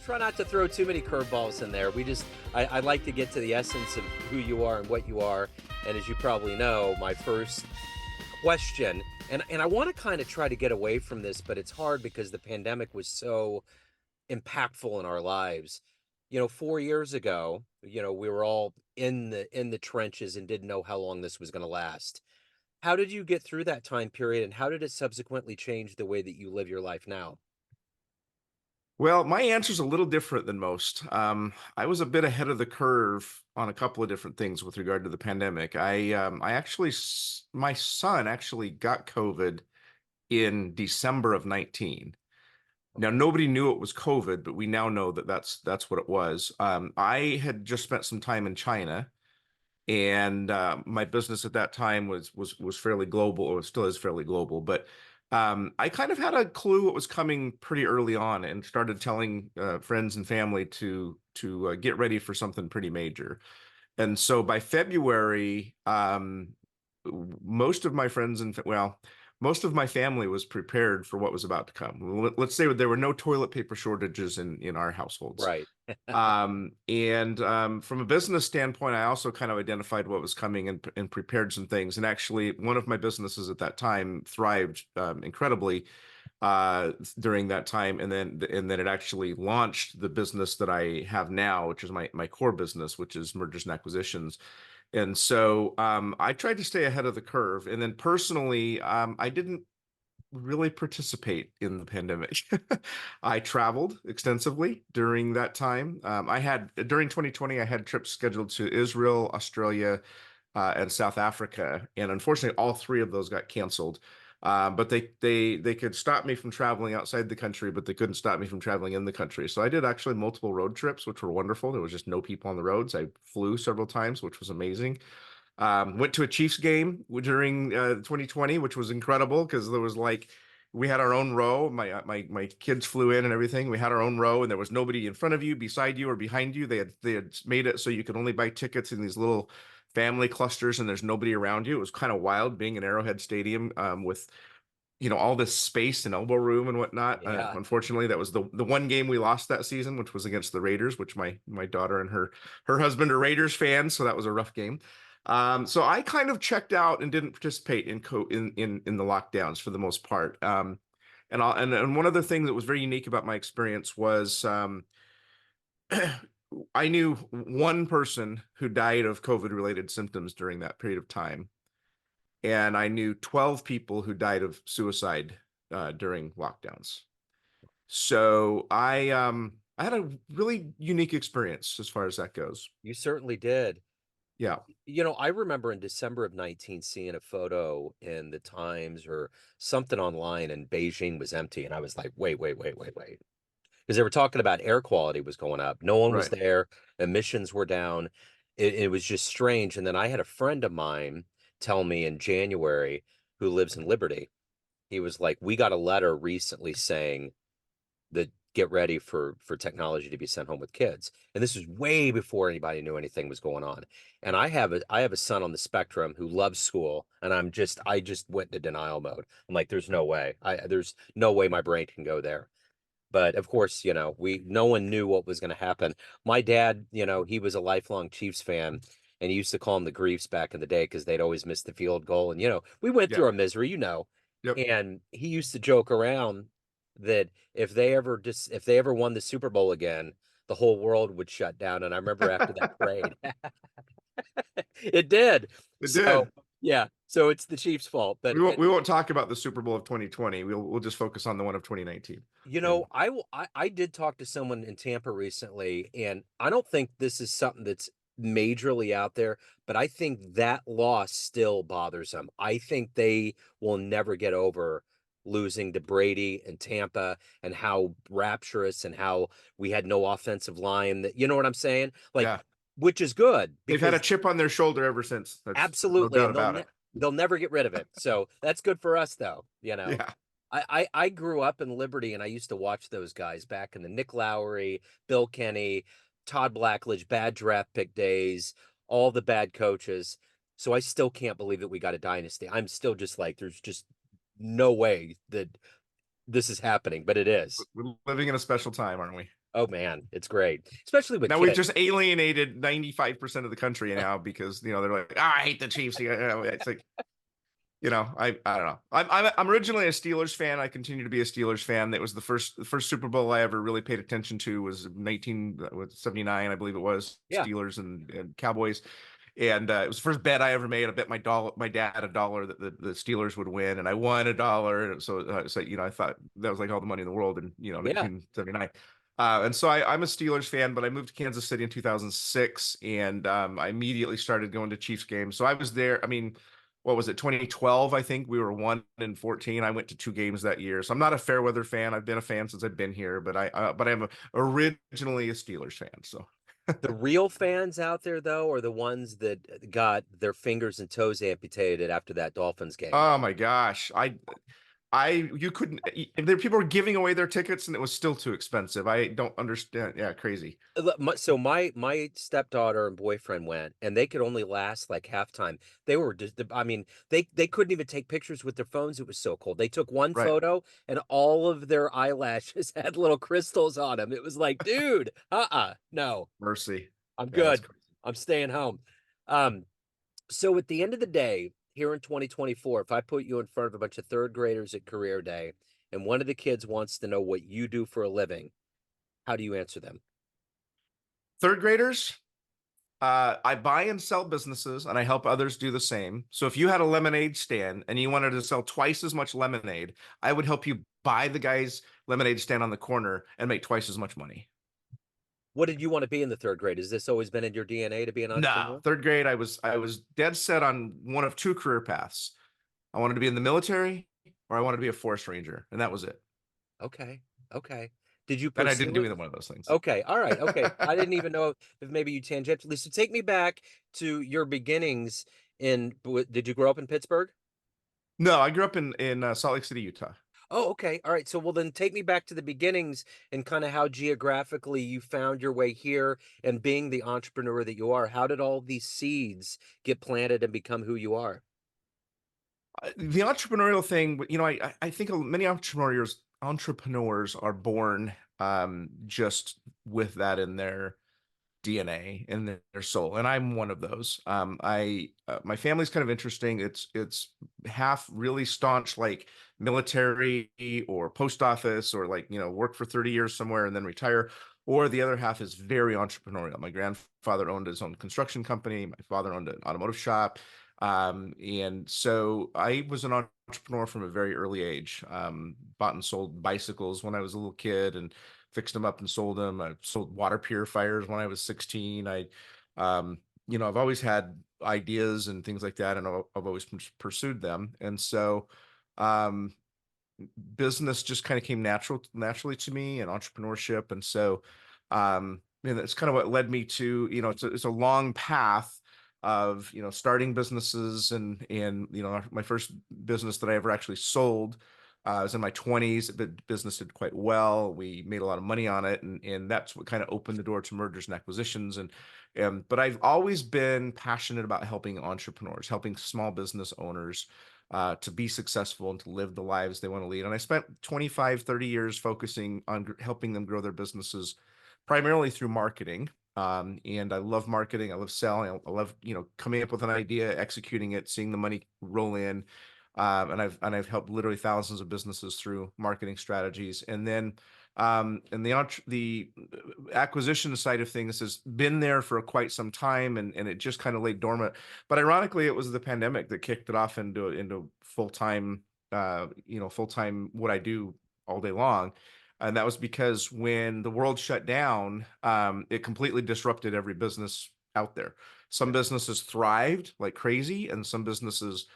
try not to throw too many curveballs in there. I like to get to the essence of who you are and what you are. And as you probably know, my first question, and I want to kind of try to get away from this, but it's hard because the pandemic was so impactful in our lives. 4 years ago, we were all in the trenches and didn't know how long this was going to last. How did you get through that time period, and how did it subsequently change the way that you live your life now? Well, my answer is a little different than most. I was a bit ahead of the curve on a couple of different things with regard to the pandemic. My son actually got COVID in December of 19. Now, Okay. nobody knew it was COVID, but we now know that that's what it was. I had just spent some time in China, and my business at that time was fairly global, or it still is fairly global. But I kind of had a clue what was coming pretty early on, and started telling friends and family to get ready for something pretty major. And so by February, most of my friends and well, most of my family was prepared for what was about to come. Let's say there were no toilet paper shortages in our households. Right. From a business standpoint, I also kind of identified what was coming, and prepared some things. And actually, one of my businesses at that time thrived incredibly during that time, and then it actually launched the business that I have now, which is my core business, which is mergers and acquisitions. And so I tried to stay ahead of the curve. And then personally, I didn't really participate in the pandemic. I traveled extensively during that time. During 2020, I had trips scheduled to Israel, Australia, and South Africa, and unfortunately, all three of those got canceled. But they could stop me from traveling outside the country, but they couldn't stop me from traveling in the country. So I did actually multiple road trips, which were wonderful. There was just no people on the roads. I flew several times, which was amazing. Went to a Chiefs game during 2020, which was incredible because there was like we had our own row. My kids flew in and everything. We had our own row, and there was nobody in front of you, beside you, or behind you. They had made it so you could only buy tickets in these little family clusters, and there's nobody around you. It was kind of wild being in Arrowhead Stadium with all this space and elbow room and whatnot. Yeah. Unfortunately, that was the one game we lost that season, which was against the Raiders, which my daughter and her husband are Raiders fans, so that was a rough game. So I kind of checked out and didn't participate in the lockdowns for the most part. And one other thing that was very unique about my experience was I knew one person who died of COVID related symptoms during that period of time, and I knew 12 people who died of suicide during lockdowns. So I had a really unique experience as far as that goes. You certainly did. Yeah, I remember in December of 19 seeing a photo in the Times or something online, and Beijing was empty. And I was like, wait, wait, wait, wait, wait. Because they were talking about air quality was going up. No one was right. there. Emissions were down. It was just strange. And then I had a friend of mine tell me in January, who lives in Liberty, he was like, we got a letter recently saying that get ready for technology to be sent home with kids. And this was way before anybody knew anything was going on. And I have a son on the spectrum who loves school, and I just went into denial mode. I'm like, there's no way. There's no way my brain can go there. But of course, no one knew what was going to happen. My dad, he was a lifelong Chiefs fan, and he used to call them the Griefs back in the day because they'd always miss the field goal. And we went Yeah. through our misery, Yep. and he used to joke around that if they ever won the Super Bowl again, the whole world would shut down. And I remember after that parade, it did. It So did. yeah, so it's the Chiefs' fault. But We won't talk about the Super Bowl of 2020. We'll just focus on the one of 2019. And I did talk to someone in Tampa recently, and I don't think this is something that's majorly out there, but I think that loss still bothers them. I think they will never get over losing to Brady and Tampa, and how rapturous and how we had no offensive line, that you know what I'm saying? Like, yeah, which is good they've had a because chip on their shoulder ever since. There's no absolutely, doubt and they'll about it. ne they'll never get rid of it. So that's good for us though. Yeah. I grew up in Liberty, and I used to watch those guys back in the Nick Lowry, Bill Kenny, Todd Blackledge, bad draft pick days, all the bad coaches. So I still can't believe that we got a dynasty. I'm still just like, there's just no way that this is happening, but it is. We're living in a special time, aren't we? Oh man, it's great, especially with Now we've kids. just alienated 95% of the country now because they're like, I hate the Chiefs. It's like, I don't know. I'm originally a Steelers fan. I continue to be a Steelers fan. That was the first Super Bowl I ever really paid attention to was 1979, I believe it was, Yeah, Steelers and Cowboys. And it was the first bet I ever made. I bet my dad $1 that the Steelers would win, and I won $1. So I thought that was like all the money in the world in yeah. 1979. And so I'm a Steelers fan, but I moved to Kansas City in 2006, and I immediately started going to Chiefs games. So I was there. I mean, what was it, 2012? I think we were 1-14. I went to 2 games that year. So I'm not a fair weather fan. I've been a fan since I've been here, but I'm originally a Steelers fan. So. The real fans out there, though, are the ones that got their fingers and toes amputated after that Dolphins game. Oh my gosh. You couldn't, people were giving away their tickets and it was still too expensive. I don't understand. Yeah, crazy. So my stepdaughter and boyfriend went, and they could only last like halftime. They were just, I mean, they couldn't even take pictures with their phones. It was so cold. They took one Right. photo, and all of their eyelashes had little crystals on them. It was like, dude, no, Mercy. I'm Yeah, that's good. crazy. I'm staying home. Um, so at the end of the day, here in 2024, if I put you in front of a bunch of third graders at career day, and one of the kids wants to know what you do for a living, how do you answer them? Third graders, I buy and sell businesses and I help others do the same. So if you had a lemonade stand and you wanted to sell twice as much lemonade, I would help you buy the guy's lemonade stand on the corner and make twice as much money. What did you want to be in the third grade? Has this always been in your DNA to be an No, entrepreneur? third grade, I was dead set on one of two career paths. I wanted to be in the military or I wanted to be a forest ranger, and that was it. Okay. Okay. Did you And I didn't pursue do it? either one of those things. Okay. All right. Okay. I didn't even know if maybe you tangentially. So take me back to your beginnings did you grow up in Pittsburgh? No, I grew up in Salt Lake City, Utah. Oh, okay. All right. So, well, then take me back to the beginnings and kind of how geographically you found your way here and being the entrepreneur that you are. How did all these seeds get planted and become who you are? The entrepreneurial thing, I think many entrepreneurs are born just with that in their DNA and their soul, and I'm one of those. I My family's kind of interesting. It's half really staunch, like military or post office, or like work for 30 years somewhere and then retire. Or the other half is very entrepreneurial. My grandfather owned his own construction company. My father owned an automotive shop. And so I was an entrepreneur from a very early age. Bought and sold bicycles when I was a little kid and fixed them up and sold them. I sold water purifiers when I was 16. I've always had ideas and things like that, and I've always pursued them. And so, um, business just kind of came naturally to me, and entrepreneurship. And so, that's kind of what led me to, it's a long path of, starting businesses, and my first business that I ever actually sold. I was in my 20s. The business did quite well. We made a lot of money on it, and that's what kind of opened the door to mergers and acquisitions. But I've always been passionate about helping entrepreneurs, helping small business owners to be successful and to live the lives they want to lead. And I spent 25, 30 years focusing on helping them grow their businesses primarily through marketing. And I love marketing. I love selling. I love, coming up with an idea, executing it, seeing the money roll in. And I've helped literally thousands of businesses through marketing strategies. And the acquisition side of things has been there for quite some time, and it just kind of lay dormant. But ironically, it was the pandemic that kicked it off into full time what I do all day long. And that was because when the world shut down, it completely disrupted every business out there. Some Yeah. businesses thrived like crazy, and some businesses,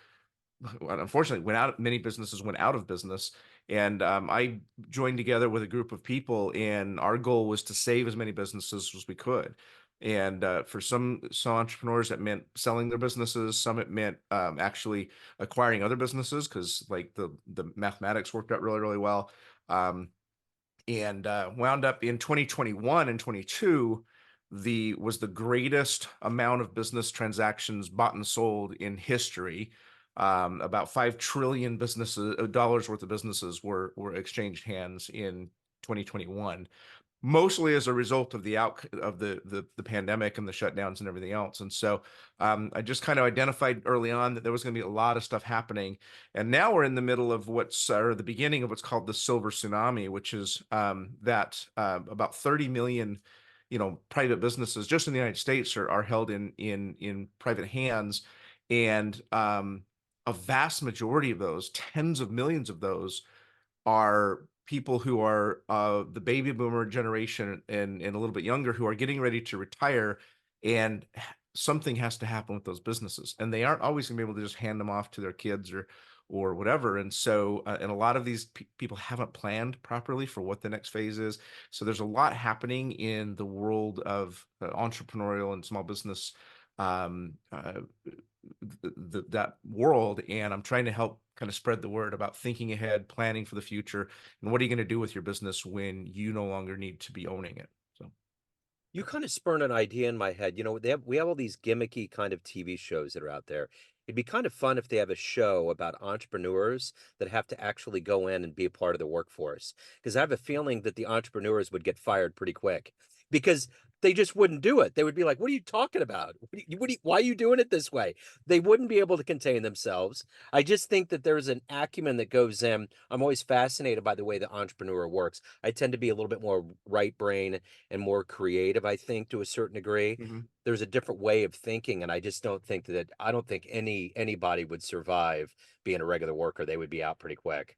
unfortunately, many businesses went out of business. And I joined together with a group of people, and our goal was to save as many businesses as we could. And for some entrepreneurs, that meant selling their businesses. Some it meant actually acquiring other businesses, because like the mathematics worked out really, really well. And wound up in 2021 and 22, was the greatest amount of business transactions bought and sold in history. About 5 trillion businesses dollars worth of businesses were exchanged hands in 2021. mostly as a result of the pandemic and the shutdowns and everything else. And so I just kind of identified early on that there was going to be a lot of stuff happening. And now we're in the middle of what's or the beginning of what's called the silver tsunami, which is that about 30 million, private businesses just in the United States are held in private hands, and a vast majority of those, tens of millions of those, are people who are the baby boomer generation and a little bit younger, who are getting ready to retire, and something has to happen with those businesses, and they aren't always going to be able to just hand them off to their kids or whatever. And so and a lot of these people haven't planned properly for what the next phase is. So there's a lot happening in the world of entrepreneurial and small business, um, uh, that world, and I'm trying to help kind of spread the word about thinking ahead, planning for the future, and what are you going to do with your business when you no longer need to be owning it. So You kind of spurred an idea in my head. We have all these gimmicky kind of TV shows that are out there. It'd be kind of fun if they have a show about entrepreneurs that have to actually go in and be a part of the workforce. Because I have a feeling that the entrepreneurs would get fired pretty quick because they just wouldn't do it. They would be like, "What are you talking about? Why are you doing it this way?" They wouldn't be able to contain themselves. I just think that there's an acumen that goes in. I'm always fascinated by the way the entrepreneur works. I tend to be a little bit more right brain and more creative, I think, to a certain degree. mhm. There's a different way of thinking, and I don't think anybody would survive being a regular worker. They would be out pretty quick.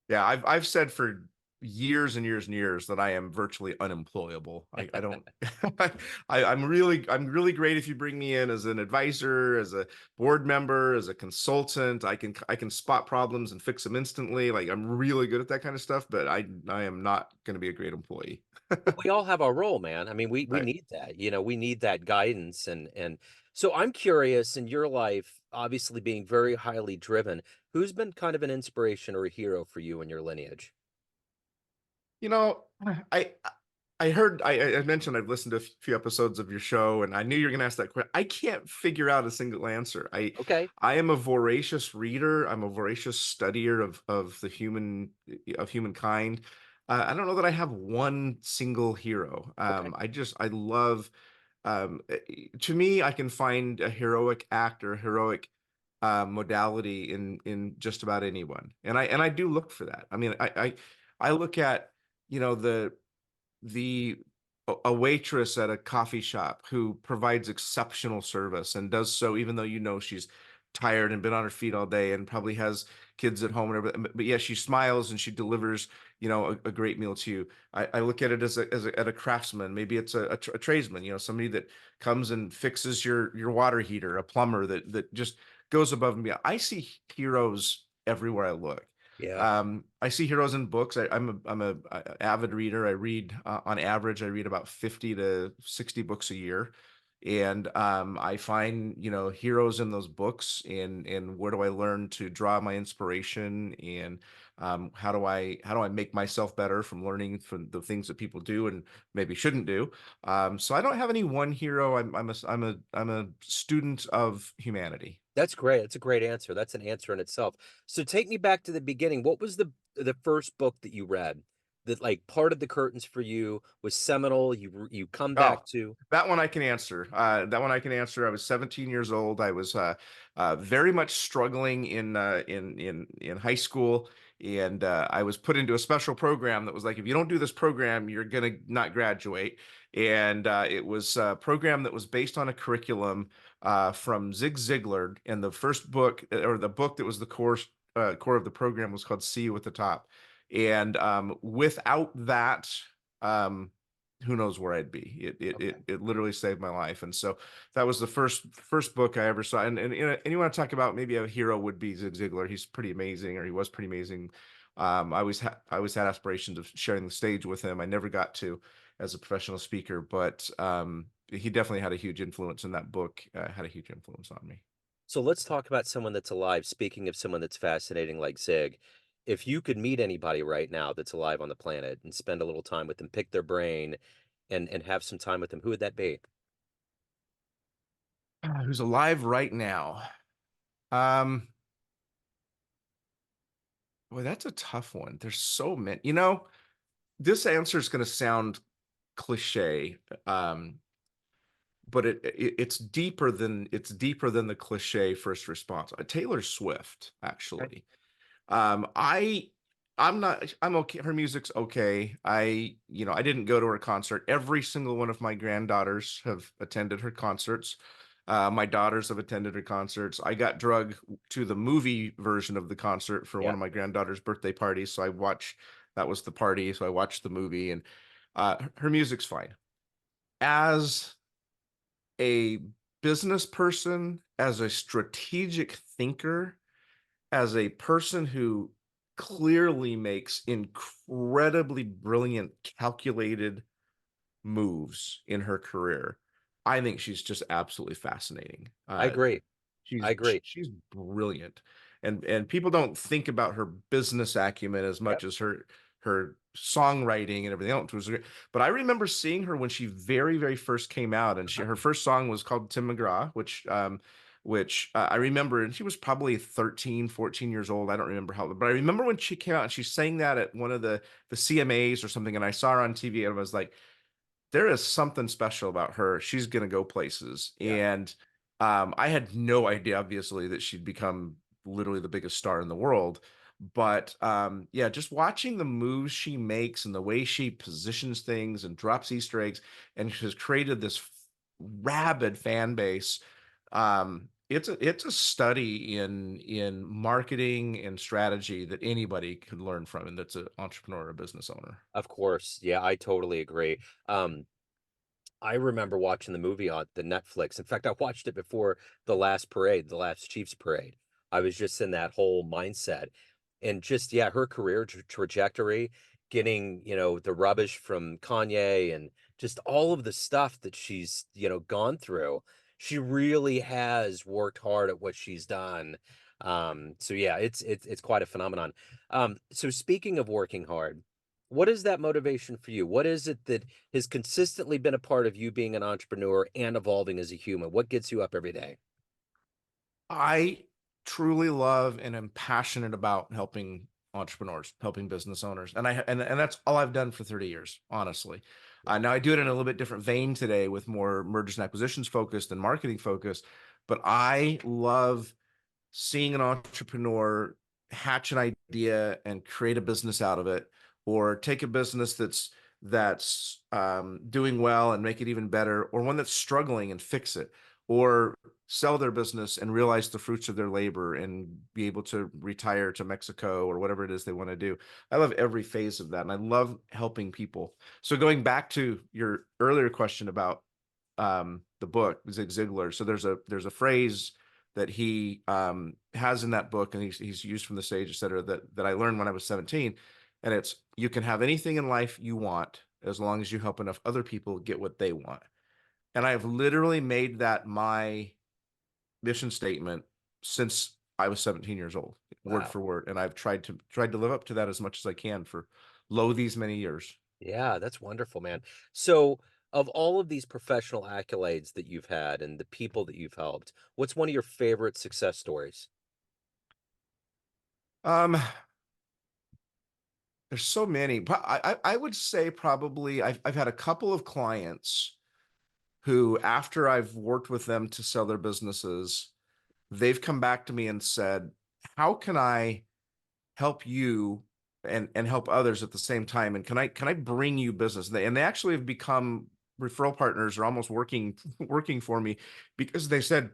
Yeah, I've said for years and years and years that I am virtually unemployable. I don't I'm really great if you bring me in as an advisor, as a board member, as a consultant. I can spot problems and fix them instantly. Like, I'm really good at that kind of stuff, but I am not going to be a great employee. But we all have our role, man. I mean, we Right. need that. We need that guidance and so I'm curious in your life, obviously being very highly driven, who's been kind of an inspiration or a hero for you in your lineage? You know, I I heard I mentioned I've listened to a few episodes of your show, and I knew you were going to ask that question. I can't figure out a single answer. Okay. I am a voracious reader. I'm a voracious studier of humankind. I don't know that I have one single hero. Okay. I love, to me, I can find a heroic act or a heroic modality in just about anyone, and I do look for that. I mean, I look at, the a waitress at a coffee shop who provides exceptional service and does so even though she's tired and been on her feet all day and probably has kids at home and everything, but yeah, she smiles and she delivers, a great meal to you. I look at it at a craftsman. Maybe it's a tradesman, somebody that comes and fixes your water heater, a plumber that just goes above and beyond. I see heroes everywhere I look. Yeah. I see heroes in books. I'm a avid reader. I read, on average, I read about 50 to 60 books a year, and I find, heroes in those books, and where do I learn to draw my inspiration, and how do I make myself better from learning from the things that people do and maybe shouldn't do. So I don't have any one hero. I'm a student of humanity. That's great. That's a great answer. That's an answer in itself. So take me back to the beginning. What was the first book that you read that like parted the curtains for you, was seminal, you come Oh, back to? that one I can answer. That one I can answer. I was 17 years old. I was very much struggling in high school, and I was put into a special program that was like, if you don't do this program, you're gonna not graduate. And it was a program that was based on a curriculum from Zig Ziglar, and the first book, or the book that was the core of the program, was called "See You at the Top." And without that, um, who knows where I'd be. It literally saved my life. And so that was the first book I ever saw. And you want to talk about maybe a hero, would be Zig Ziglar. He's pretty amazing, or he was pretty amazing. I always had aspirations of sharing the stage with him. I never got to as a professional speaker, but he definitely had a huge influence, in that book. Had a huge influence on me. So let's talk about someone that's alive. Speaking of someone that's fascinating like Zig, if you could meet anybody right now that's alive on the planet and spend a little time with them, pick their brain and have some time with them, who would that be? Who's alive right now? Um, Boy, that's a tough one. There's so many. This answer is going to sound cliche, um, but it's deeper than the cliche first response. Taylor Swift, Okay. actually. Um, I I'm okay. Her music's okay. I didn't go to her concert. Every single one of my granddaughters have attended her concerts. My daughters have attended her concerts. I got drug to the movie version of the concert for one Yeah, of my granddaughters' birthday parties. So I watched that was the party. So I watched the movie and her music's fine. As a business person, as a strategic thinker, as a person who clearly makes incredibly brilliant, calculated moves in her career, I think she's just absolutely fascinating. I agree. I agree. She's brilliant, and people don't think about her business acumen as Yep. much as her songwriting and everything else. But I remember seeing her when she very first came out, and her first song was called Tim McGraw, which I remember, and she was probably 13, 14 years old. I don't remember how, but I remember when she came out and she sang that at one of the CMAs or something, and I saw her on TV and I was like, there is something special about her. She's gonna go places. Yeah. And I had no idea, obviously, that she'd become literally the biggest star in the world. But yeah, just watching the moves she makes and the way she positions things and drops Easter eggs and has created this rabid fan base. It's a study in marketing and strategy that anybody could learn from, and that's an entrepreneur or a business owner. Of course. Yeah, I totally agree. I remember watching the movie on the Netflix. In fact, I watched it before the last parade, the last Chiefs parade. I was just in that whole mindset. And just, yeah, her career trajectory, getting, the rubbish from Kanye and just all of the stuff that she's, gone through. She really has worked hard at what she's done. So yeah, it's quite a phenomenon. So speaking of working hard, what is that motivation for you? What is it that has consistently been a part of you being an entrepreneur and evolving as a human? What gets you up every day? I truly love and am passionate about helping entrepreneurs, helping business owners, and that's all I've done for 30 years, honestly. Yeah. Now I do it in a little bit different vein today with more mergers and acquisitions focused and marketing focused, but I love seeing an entrepreneur hatch an idea and create a business out of it, or take a business that's doing well and make it even better, or one that's struggling and fix it, or sell their business and realize the fruits of their labor and be able to retire to Mexico or whatever it is they want to do. I love every phase of that, and I love helping people. So going back to your earlier question about the book, Zig Ziglar. So there's a phrase that he has in that book, and he's used from the stage, et cetera, that I learned when I was 17. And it's, you can have anything in life you want as long as you help enough other people get what they want. And I've literally made that my mission statement since I was 17 years old, word Wow. for word. And I've tried to live up to that as much as I can for these many years. Yeah, that's wonderful, man. So, of all of these professional accolades that you've had and the people that you've helped, what's one of your favorite success stories? Um, there's so many, but I would say probably I've had a couple of clients who, after I've worked with them to sell their businesses, they've come back to me and said, "How can I help you and help others at the same time? And can I bring you business?" And they actually have become referral partners or almost working for me, because they said,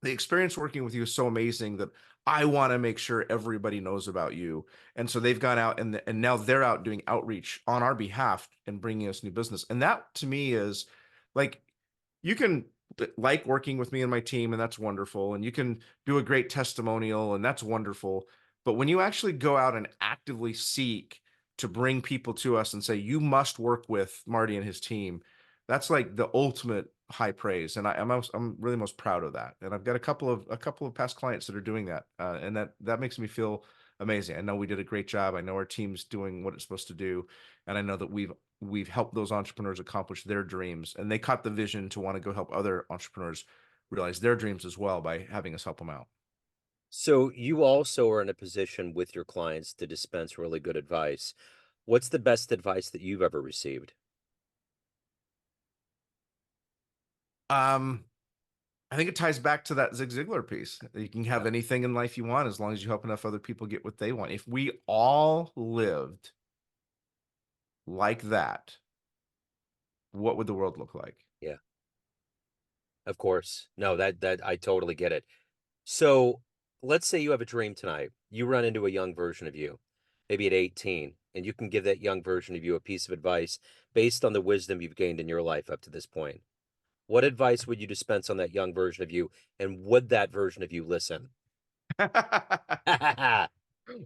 the experience working with you is so amazing that I want to make sure everybody knows about you. And so they've gone out, and now they're out doing outreach on our behalf and bringing us new business. And that to me is like, you can like working with me and my team, and that's wonderful. And you can do a great testimonial, and that's wonderful. But when you actually go out and actively seek to bring people to us and say, you must work with Marty and his team, that's like the ultimate high praise. And I'm really most proud of that. And I've got a couple of past clients that are doing that. And that makes me feel amazing. I know we did a great job. I know our team's doing what it's supposed to do. And I know that we've helped those entrepreneurs accomplish their dreams, and they caught the vision to want to go help other entrepreneurs realize their dreams as well by having us help them out. So, you also are in a position with your clients to dispense really good advice. What's the best advice that you've ever received? Um, I think it ties back to that Zig Ziglar piece. You can have Yeah. anything in life you want as long as you help enough other people get what they want. If we all lived like that, what would the world look like? Yeah. Of course. No, that I totally get it. So let's say you have a dream tonight. You run into a young version of you, maybe at 18, and you can give that young version of you a piece of advice based on the wisdom you've gained in your life up to this point. What advice would you dispense on that young version of you, and would that version of you listen?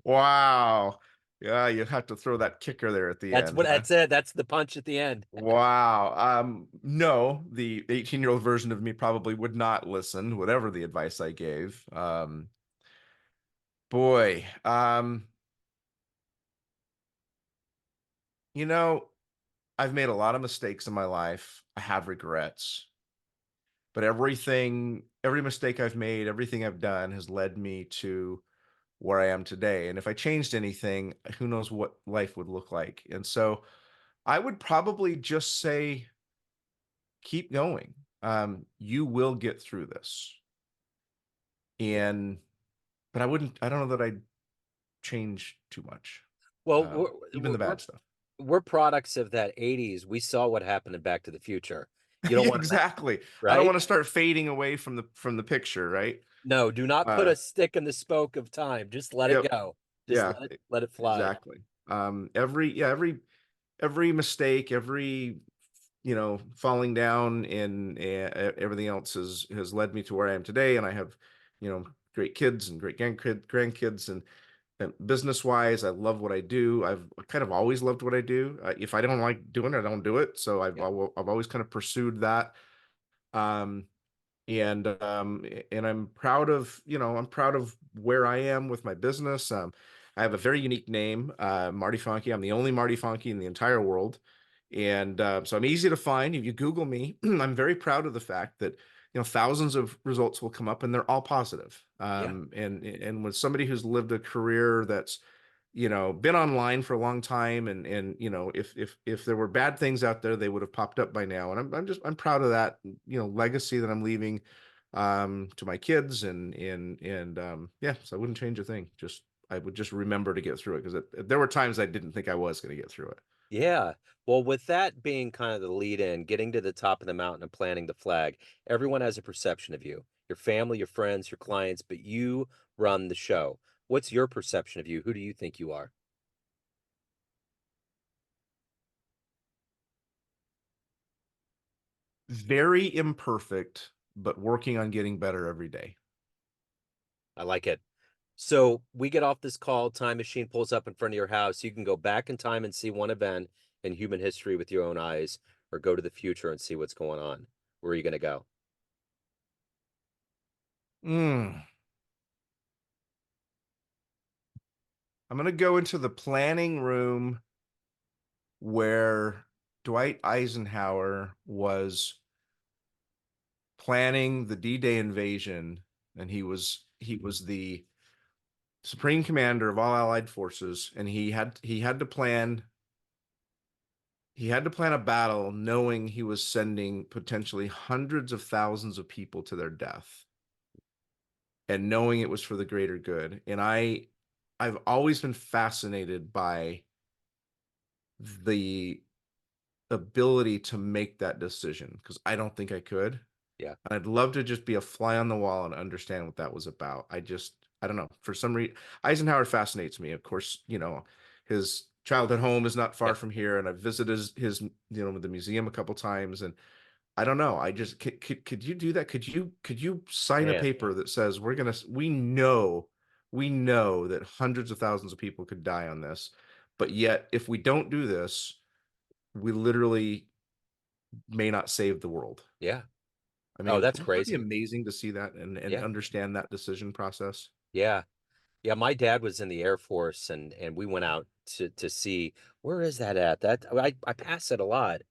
Wow. Yeah, you have to throw that kicker there at the That's end, what huh? that's it. That's the punch at the end. Wow. No, the 18-year-old version of me probably would not listen, whatever the advice I gave. Boy, you know, I've made a lot of mistakes in my life. I have regrets, but every mistake I've made, everything I've done has led me to where I am today. And if I changed anything, who knows what life would look like. And so I would probably just say, keep going. You will get through this. And, but I don't know that I'd change too much. Well, Even we're, the we're bad stuff. we're products of that 80s. We saw what happened in Back to the Future. You don't Yeah, want that, exactly. I don't right? want to start fading away from the picture, right? No, do not put Uh, a stick in the spoke of time. Just let it yep. go. Just Yeah, let it fly. exactly. Every mistake, every falling down and everything else has led me to where I am today. And I have, great kids and great grandkids, and business wise, I love what I do. I've kind of always loved what I do. If I don't like doing it, I don't do it. So Yeah. I've always kind of pursued that. Um, and I'm proud of where I am with my business. I have a very unique name, Marty Fahncke. I'm the only Marty Fahncke in the entire world, and so I'm easy to find. If you Google me, I'm very proud of the fact that thousands of results will come up, and they're all positive. Yeah. And with somebody who's lived a career that's been online for a long time, and if there were bad things out there, they would have popped up by now. And I'm proud of that, legacy that I'm leaving to my kids, and yeah, so I wouldn't change a thing. Just I would just remember to get through it, because there were times I didn't think I was going to get through it. Yeah. Well, with that being kind of the lead in, getting to the top of the mountain and planting the flag, everyone has a perception of you, your family, your friends, your clients, but you run the show. What's your perception of you? Who do you think you are? Very imperfect, but working on getting better every day. I like it. So we get off this call, time machine pulls up in front of your house. You can go back in time and see one event in human history with your own eyes, or go to the future and see what's going on. Where are you going to go? Mm. I'm going to go into the planning room where Dwight Eisenhower was planning the D-Day invasion, and he was the supreme commander of all Allied forces, and he had to plan a battle knowing he was sending potentially hundreds of thousands of people to their death, and knowing it was for the greater good. And I've always been fascinated by the ability to make that decision, because I don't think I could. Yeah. And I'd love to just be a fly on the wall and understand what that was about. I don't know. For some reason, Eisenhower fascinates me. Of course, his childhood home is not far Yeah. from here, and I've visited the museum a couple times. And I don't know. I just could you do that? Could you sign a Man. paper that says we know that hundreds of thousands of people could die on this, but yet if we don't do this, we literally may not save the world. Yeah. I Oh, mean, that's wouldn't that be crazy. amazing to see that and Yeah. understand that decision process? Yeah. Yeah. My dad was in the Air Force, and we went out to see, where is that at? I pass it a lot.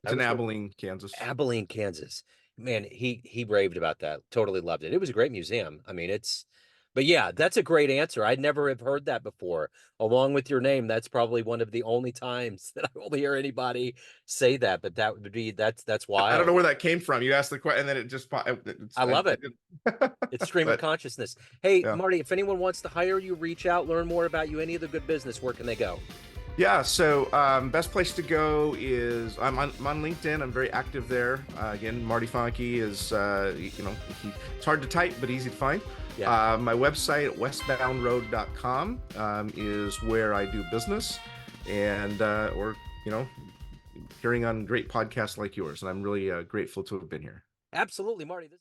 It's I in was with Abilene, Kansas. Abilene, Kansas. Man, he raved about that. Totally loved it. It was a great museum. I mean, it's But yeah, that's a great answer. I'd never have heard that before. Along with your name, that's probably one of the only times that I will hear anybody say that. But that would be that's I don't know wild. where that came from. You asked the question, and then it just I love I it. didn't. It's stream of But consciousness. Hey, yeah. Marty, if anyone wants to hire you, reach out, learn more about you, any of the good business, where can they go? Yeah, so best place to go is I'm on LinkedIn. I'm very active there. Again, Marty Fahncke is it's hard to type but easy to find. Yeah. My website westboundroad.com is where I do business, and or hearing on great podcasts like yours. And I'm really grateful to have been here. Absolutely, Marty. This